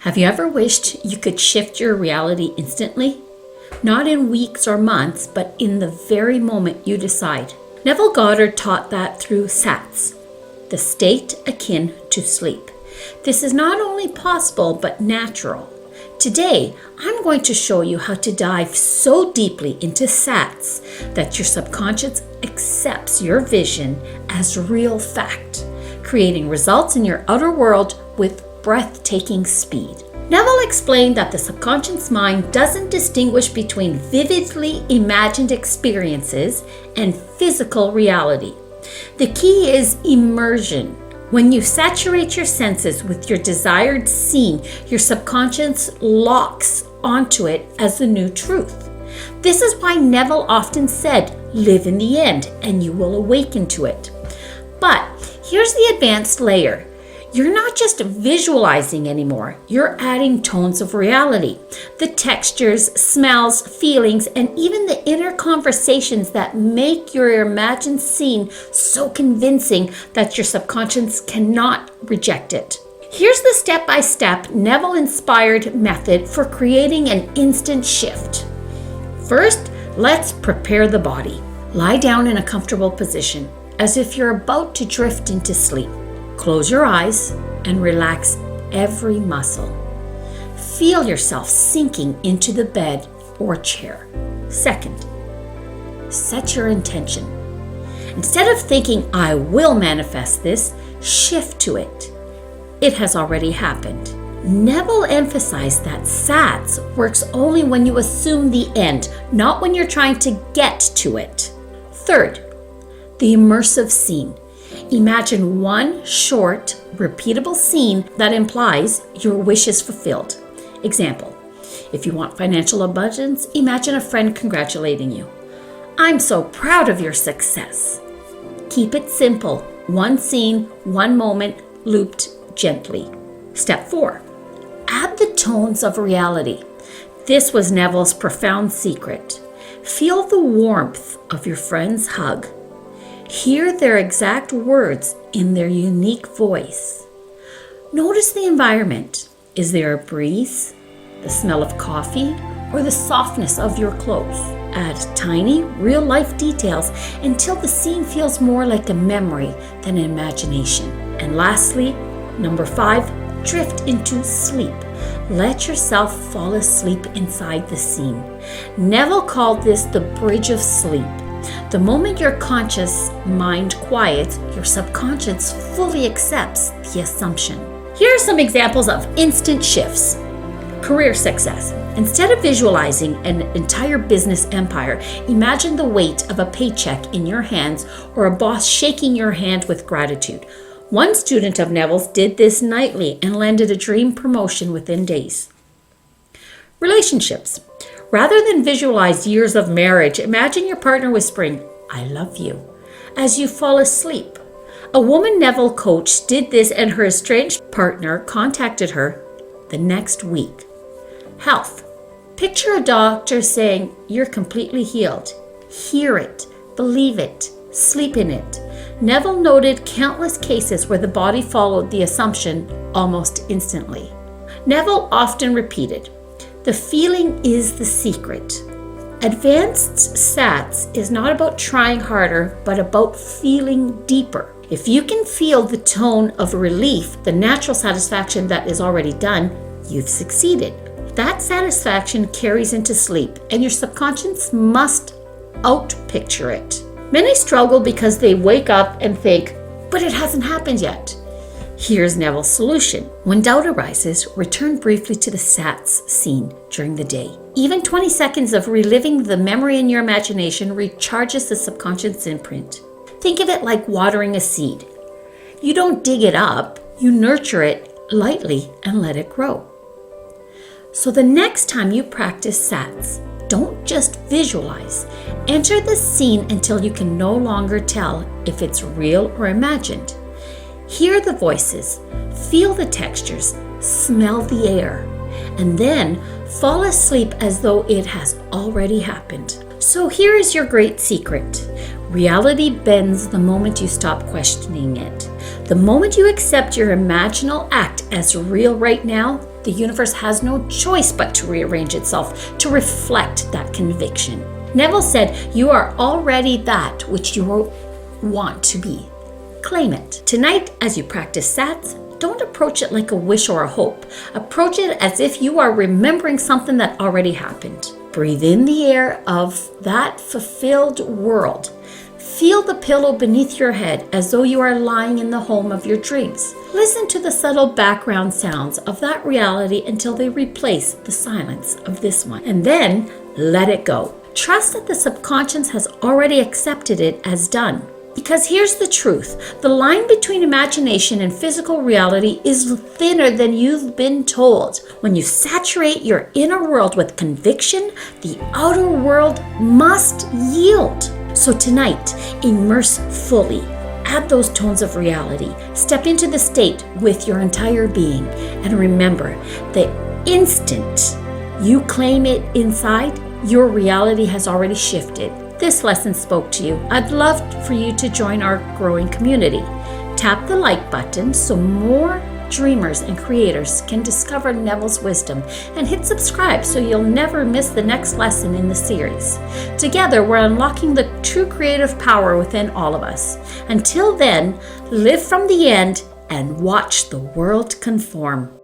Have you ever wished you could shift your reality instantly? Not in weeks or months, but in the very moment you decide. Neville Goddard taught that through SATS, the state akin to sleep. This is not only possible, but natural. Today, I'm going to show you how to dive so deeply into SATS that your subconscious accepts your vision as real fact, creating results in your outer world with breathtaking speed. Neville explained that the subconscious mind doesn't distinguish between vividly imagined experiences and physical reality. The key is immersion. When you saturate your senses with your desired scene, your subconscious locks onto it as the new truth. This is why Neville often said, live in the end and you will awaken to it. But here's the advanced layer. You're not just visualizing anymore, you're adding tones of reality. The textures, smells, feelings, and even the inner conversations that make your imagined scene so convincing that your subconscious cannot reject it. Here's the step-by-step Neville-inspired method for creating an instant shift. First, let's prepare the body. Lie down in a comfortable position, as if you're about to drift into sleep. Close your eyes and relax every muscle. Feel yourself sinking into the bed or chair. Second, set your intention. Instead of thinking, I will manifest this, shift to it. It has already happened. Neville emphasized that SATS works only when you assume the end, not when you're trying to get to it. Third, the immersive scene. Imagine one short, repeatable scene that implies your wish is fulfilled. Example, if you want financial abundance, imagine a friend congratulating you. I'm so proud of your success. Keep it simple. One scene, one moment, looped gently. Step 4, add the tones of reality. This was Neville's profound secret. Feel the warmth of your friend's hug. Hear their exact words in their unique voice. Notice the environment. Is there a breeze, the smell of coffee, or the softness of your clothes? Add tiny, real-life details until the scene feels more like a memory than an imagination. And lastly, number 5, drift into sleep. Let yourself fall asleep inside the scene. Neville called this the bridge of sleep. The moment your conscious mind quiets, your subconscious fully accepts the assumption. Here are some examples of instant shifts. Career success. Instead of visualizing an entire business empire, imagine the weight of a paycheck in your hands or a boss shaking your hand with gratitude. One student of Neville's did this nightly and landed a dream promotion within days. Relationships. Rather than visualize years of marriage, imagine your partner whispering, I love you, as you fall asleep. A woman Neville coached did this and her estranged partner contacted her the next week. Health. Picture a doctor saying, you're completely healed. Hear it, believe it, sleep in it. Neville noted countless cases where the body followed the assumption almost instantly. Neville often repeated, the feeling is the secret. Advanced SATS is not about trying harder, but about feeling deeper. If you can feel the tone of relief, the natural satisfaction that is already done, you've succeeded. That satisfaction carries into sleep, and your subconscious must out-picture it. Many struggle because they wake up and think, but it hasn't happened yet. Here's Neville's solution. When doubt arises, return briefly to the SATS scene during the day. Even 20 seconds of reliving the memory in your imagination recharges the subconscious imprint. Think of it like watering a seed. You don't dig it up, you nurture it lightly and let it grow. So the next time you practice SATS, don't just visualize. Enter the scene until you can no longer tell if it's real or imagined. Hear the voices, feel the textures, smell the air, and then fall asleep as though it has already happened. So here is your great secret. Reality bends the moment you stop questioning it. The moment you accept your imaginal act as real right now, The universe has no choice but to rearrange itself to reflect that conviction. Neville said, "You are already that which you want to be. Claim it." Tonight, as you practice SATS, don't approach it like a wish or a hope. Approach it as if you are remembering something that already happened. Breathe in the air of that fulfilled world. Feel the pillow beneath your head as though you are lying in the home of your dreams. Listen to the subtle background sounds of that reality until they replace the silence of this one. And then let it go. Trust that the subconscious has already accepted it as done. Because here's the truth. The line between imagination and physical reality is thinner than you've been told. When you saturate your inner world with conviction, the outer world must yield. So tonight, immerse fully. Add those tones of reality. Step into the state with your entire being. And remember, the instant you claim it inside, your reality has already shifted. This lesson spoke to you. I'd love for you to join our growing community. Tap the like button so more dreamers and creators can discover Neville's wisdom, and hit subscribe so you'll never miss the next lesson in the series. Together, we're unlocking the true creative power within all of us. Until then, live from the end and watch the world conform.